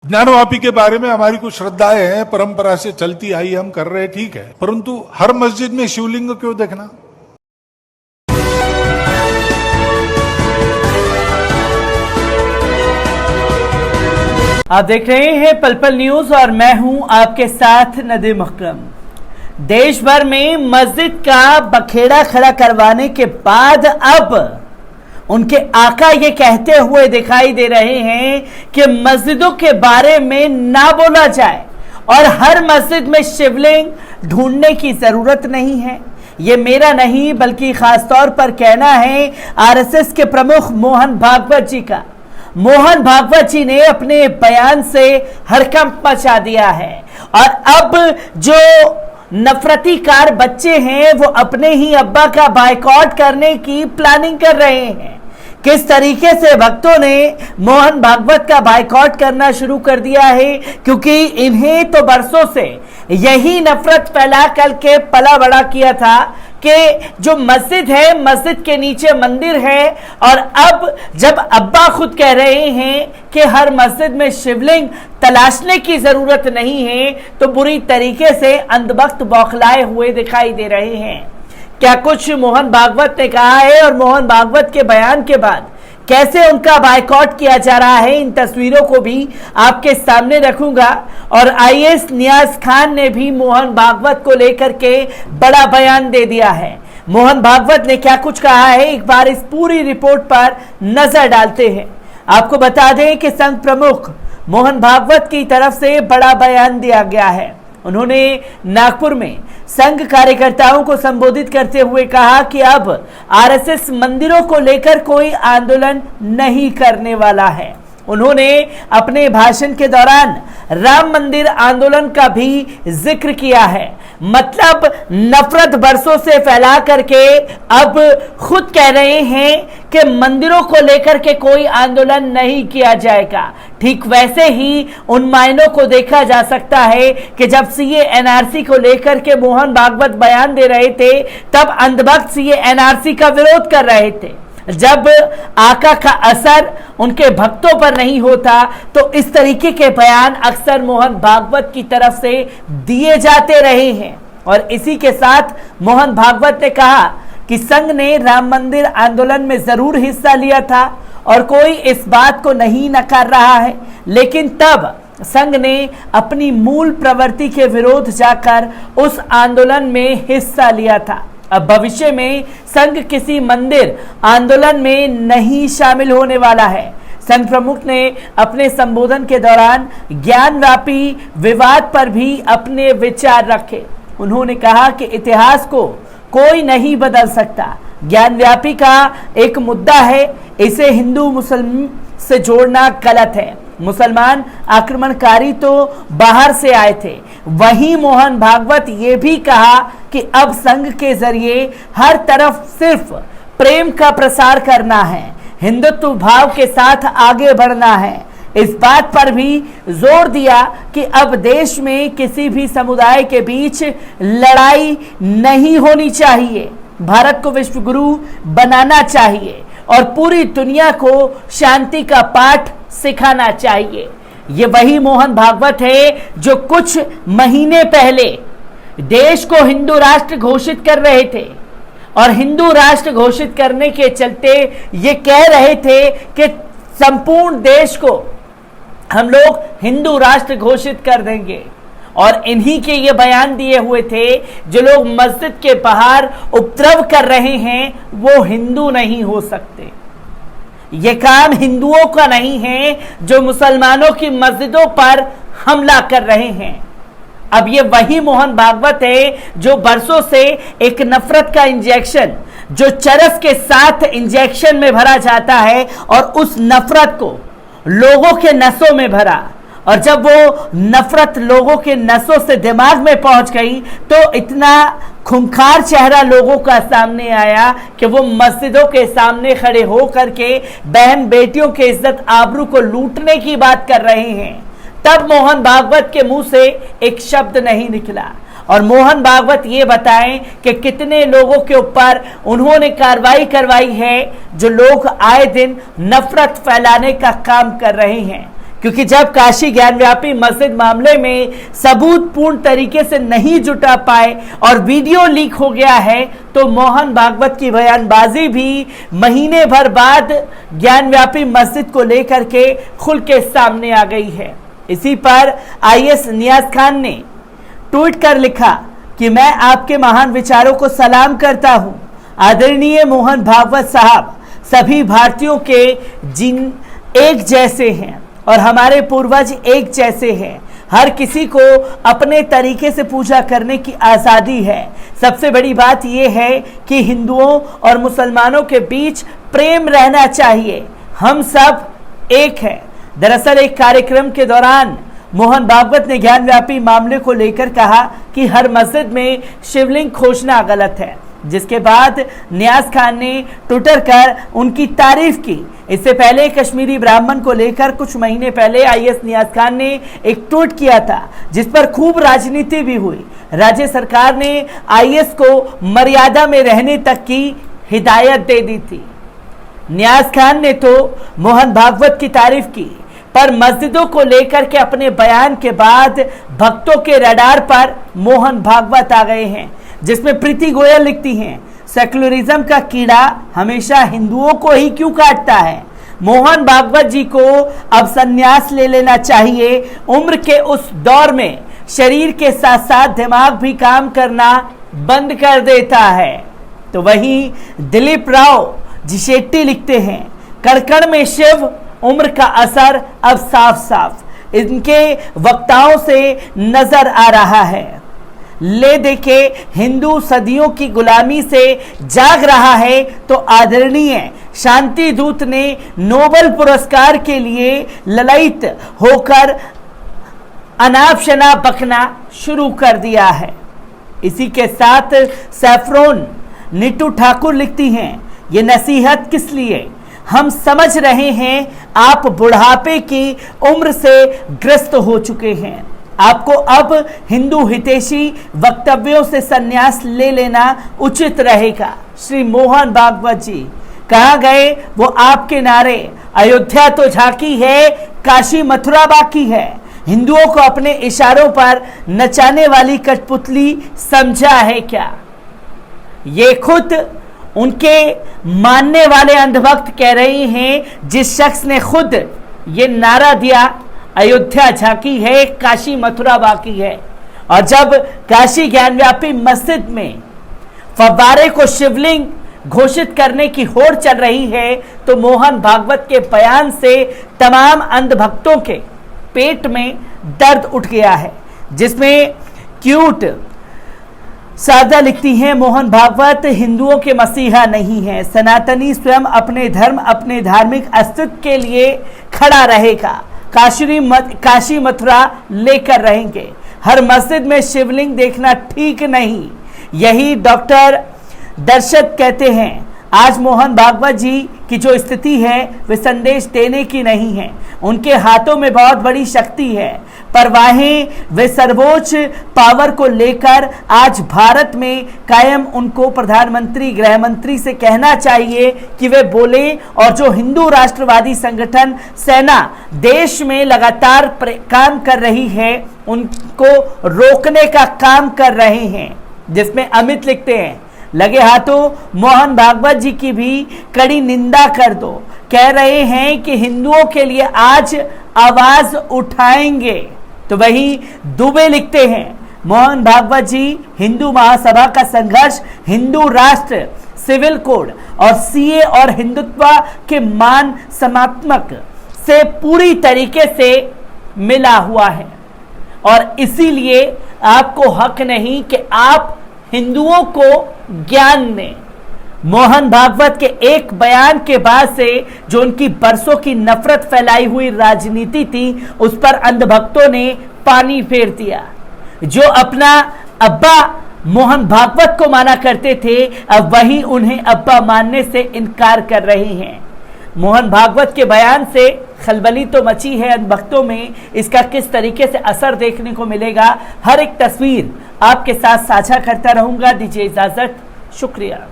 ज्ञानवापी के बारे में हमारी कुछ श्रद्धाएं हैं, परंपरा से चलती आई, हम कर रहे हैं, ठीक है, परंतु हर मस्जिद में शिवलिंग क्यों देखना? आप देख रहे हैं पल पल न्यूज और मैं हूं आपके साथ नदीम अकरम। देश भर में मस्जिद का बखेड़ा खड़ा करवाने के बाद अब उनके आका ये कहते हुए दिखाई दे रहे हैं कि मस्जिदों के बारे में ना बोला जाए और हर मस्जिद में शिवलिंग ढूंढने की जरूरत नहीं है। ये मेरा नहीं बल्कि खासतौर पर कहना है आरएसएस के प्रमुख मोहन भागवत जी का। मोहन भागवत जी ने अपने बयान से हड़कंप मचा दिया है और अब जो नफरतीकार बच्चे हैं वो अपने ही अब्बा का बायकॉट करने की प्लानिंग कर रहे हैं। किस तरीके से भक्तों ने मोहन भागवत का बायकॉट करना शुरू कर दिया है, क्योंकि इन्हें तो बरसों से यही नफरत फैला करके पला बड़ा किया था कि जो मस्जिद है, मस्जिद के नीचे मंदिर है और अब जब अब्बा खुद कह रहे हैं कि हर मस्जिद में शिवलिंग तलाशने की जरूरत नहीं है, तो बुरी तरीके से अंधभक्त बौखलाए हुए दिखाई दे रहे हैं। क्या कुछ मोहन भागवत ने कहा है और मोहन भागवत के बयान के बाद कैसे उनका बायकॉट किया जा रहा है, इन तस्वीरों को भी आपके सामने रखूंगा। और आईएएस नियाज खान ने भी मोहन भागवत को लेकर के बड़ा बयान दे दिया है। मोहन भागवत ने क्या कुछ कहा है, एक बार इस पूरी रिपोर्ट पर नजर डालते हैं। आपको बता दें कि संघ प्रमुख मोहन भागवत की तरफ से बड़ा बयान दिया गया है। उन्होंने नागपुर में संघ कार्यकर्ताओं को संबोधित करते हुए कहा कि अब आरएसएस मंदिरों को लेकर कोई आंदोलन नहीं करने वाला है। उन्होंने अपने भाषण के दौरान राम मंदिर आंदोलन का भी जिक्र किया है। मतलब नफरत बरसों से फैला करके अब खुद कह रहे हैं कि मंदिरों को लेकर के कोई आंदोलन नहीं किया जाएगा। ठीक वैसे ही उन मायनों को देखा जा सकता है कि जब सीए एनआरसी को लेकर के मोहन भागवत बयान दे रहे थे, तब अंधभक्त सीए एनआरसी का विरोध कर रहे थे। जब आका का असर उनके भक्तों पर नहीं होता तो इस तरीके के बयान अक्सर मोहन भागवत की तरफ से दिए जाते रहे हैं। और इसी के साथ मोहन भागवत ने कहा कि संघ ने राम मंदिर आंदोलन में जरूर हिस्सा लिया था और कोई इस बात को नहीं नकार रहा है, लेकिन तब संघ ने अपनी मूल प्रवृत्ति के विरोध जाकर उस आंदोलन में हिस्सा लिया था। अब भविष्य में संघ किसी मंदिर आंदोलन में नहीं शामिल होने वाला है। संघ प्रमुख ने अपने संबोधन के दौरान ज्ञानव्यापी विवाद पर भी अपने विचार रखे। उन्होंने कहा कि इतिहास को कोई नहीं बदल सकता। ज्ञानव्यापी का एक मुद्दा है, इसे हिंदू मुस्लिम से जोड़ना गलत है। मुसलमान आक्रमणकारी तो बाहर से आए थे। वहीं मोहन भागवत ये भी कहा कि अब संघ के जरिए हर तरफ सिर्फ प्रेम का प्रसार करना है, हिंदुत्व भाव के साथ आगे बढ़ना है। इस बात पर भी जोर दिया कि अब देश में किसी भी समुदाय के बीच लड़ाई नहीं होनी चाहिए। भारत को विश्व गुरु बनाना चाहिए और पूरी दुनिया को शांति का पाठ सिखाना चाहिए। ये वही मोहन भागवत है जो कुछ महीने पहले देश को हिंदू राष्ट्र घोषित कर रहे थे और हिंदू राष्ट्र घोषित करने के चलते ये कह रहे थे कि संपूर्ण देश को हम लोग हिंदू राष्ट्र घोषित कर देंगे। और इन्हीं के ये बयान दिए हुए थे, जो लोग मस्जिद के बाहर उपद्रव कर रहे हैं वो हिंदू नहीं हो सकते। ये काम हिंदुओं का नहीं है जो मुसलमानों की मस्जिदों पर हमला कर रहे हैं। अब ये वही मोहन भागवत है जो बरसों से एक नफरत का इंजेक्शन जो चरस के साथ इंजेक्शन में भरा जाता है और उस नफरत को लोगों के नसों में भरा, और जब वो नफरत लोगों के नसों से दिमाग में पहुंच गई तो इतना खूंखार चेहरा लोगों का सामने आया कि वो मस्जिदों के सामने खड़े हो करके बहन बेटियों के इज्जत आबरू को लूटने की बात कर रहे हैं। तब मोहन भागवत के मुंह से एक शब्द नहीं निकला। और मोहन भागवत ये बताएं कि कितने लोगों के ऊपर उन्होंने कार्रवाई करवाई है जो लोग आए दिन नफरत फैलाने का काम कर रहे हैं। क्योंकि जब काशी ज्ञानव्यापी मस्जिद मामले में सबूत पूर्ण तरीके से नहीं जुटा पाए और वीडियो लीक हो गया है, तो मोहन भागवत की बयानबाजी भी महीने भर बाद ज्ञानव्यापी मस्जिद को लेकर के खुल के सामने आ गई है। इसी पर आईएएस नियाज खान ने ट्वीट कर लिखा कि मैं आपके महान विचारों को सलाम करता हूं। आदरणीय मोहन भागवत साहब सभी भारतीयों के जिन एक जैसे हैं और हमारे पूर्वज एक जैसे हैं। हर किसी को अपने तरीके से पूजा करने की आज़ादी है। सबसे बड़ी बात यह है कि हिंदुओं और मुसलमानों के बीच प्रेम रहना चाहिए। हम सब एक हैं। दरअसल एक कार्यक्रम के दौरान मोहन भागवत ने ज्ञानव्यापी मामले को लेकर कहा कि हर मस्जिद में शिवलिंग खोजना गलत है, जिसके बाद नियाज खान ने ट्विटर कर उनकी तारीफ की। इससे पहले कश्मीरी ब्राह्मण को लेकर कुछ महीने पहले आईएएस नियाज खान ने एक ट्वीट किया था, जिस पर खूब राजनीति भी हुई। राज्य सरकार ने आईएएस को मर्यादा में रहने तक की हिदायत दे दी थी। नियाज खान ने तो मोहन भागवत की तारीफ की, पर मस्जिदों को लेकर के अपने बयान के बाद भक्तों के रडार पर मोहन भागवत आ गए हैं, जिसमें प्रीति गोयल लिखती हैं, सेक्युलरिज्म का कीड़ा हमेशा हिंदुओं को ही क्यों काटता है। मोहन भागवत जी को अब संन्यास ले लेना चाहिए। उम्र के उस दौर में शरीर के साथ साथ दिमाग भी काम करना बंद कर देता है। तो वहीं दिलीप राव जी शेट्टी लिखते हैं, कड़कड़ में शिव, उम्र का असर अब साफ साफ इनके वक्ताओं से नजर आ रहा है। ले देखे हिंदू सदियों की गुलामी से जाग रहा है, तो आदरणीय शांति दूत ने नोबेल पुरस्कार के लिए ललायित होकर अनाप शनाप बकना शुरू कर दिया है। इसी के साथ सैफरोन नीतू ठाकुर लिखती हैं, ये नसीहत किस लिए? हम समझ रहे हैं आप बुढ़ापे की उम्र से ग्रस्त हो चुके हैं। आपको अब हिंदू हितैषी वक्तव्यों से संन्यास ले लेना उचित रहेगा। श्री मोहन भागवत जी, कहाँ गए वो आपके नारे? अयोध्या तो झांकी है, काशी मथुरा बाकी है। हिंदुओं को अपने इशारों पर नचाने वाली कठपुतली समझा है क्या? ये खुद उनके मानने वाले अंधभक्त कह रहे हैं, जिस शख्स ने खुद ये नारा दिया, अयोध्या झांकी है, काशी मथुरा बाकी है। और जब काशी ज्ञानव्यापी मस्जिद में फव्वारे को शिवलिंग घोषित करने की होड़ चल रही है, तो मोहन भागवत के बयान से तमाम अंधभक्तों के पेट में दर्द उठ गया है। जिसमें क्यूट सादा लिखती हैं, मोहन भागवत हिंदुओं के मसीहा नहीं है। सनातनी स्वयं अपने धर्म, अपने धार्मिक अस्तित्व के लिए खड़ा रहेगा। काशी मथुरा लेकर रहेंगे। हर मस्जिद में शिवलिंग देखना ठीक नहीं। यही डॉक्टर दर्शक कहते हैं। आज मोहन भागवत जी की जो स्थिति है वे संदेश देने की नहीं है। उनके हाथों में बहुत बड़ी शक्ति है, पर वे सर्वोच्च पावर को लेकर आज भारत में कायम उनको प्रधानमंत्री, गृह मंत्री से कहना चाहिए कि वे बोले, और जो हिंदू राष्ट्रवादी संगठन सेना देश में लगातार काम कर रही है, उनको रोकने का काम कर रहे हैं। जिसमें अमित लिखते हैं, लगे हाथों मोहन भागवत जी की भी कड़ी निंदा कर दो। कह रहे हैं कि हिंदुओं के लिए आज आवाज उठाएंगे। तो वहीं दुबे लिखते हैं, मोहन भागवत जी हिंदू महासभा का संघर्ष हिंदू राष्ट्र, सिविल कोड और सीए और हिंदुत्व के मान समात्मक से पूरी तरीके से मिला हुआ है, और इसीलिए आपको हक नहीं कि आप हिंदुओं को ज्ञान में। मोहन भागवत के एक बयान के बाद से जो उनकी बरसों की नफरत फैलाई हुई राजनीति थी, उस पर अंधभक्तों ने पानी फेर दिया। जो अपना अब्बा मोहन भागवत को माना करते थे, अब वही उन्हें अब्बा मानने से इनकार कर रहे हैं। मोहन भागवत के बयान से खलबली तो मची है अंधभक्तों में। इसका किस तरीके से असर देखने को मिलेगा, हर एक तस्वीर आपके साथ साझा करता रहूंगा। दीजिए इजाजत, शुक्रिया।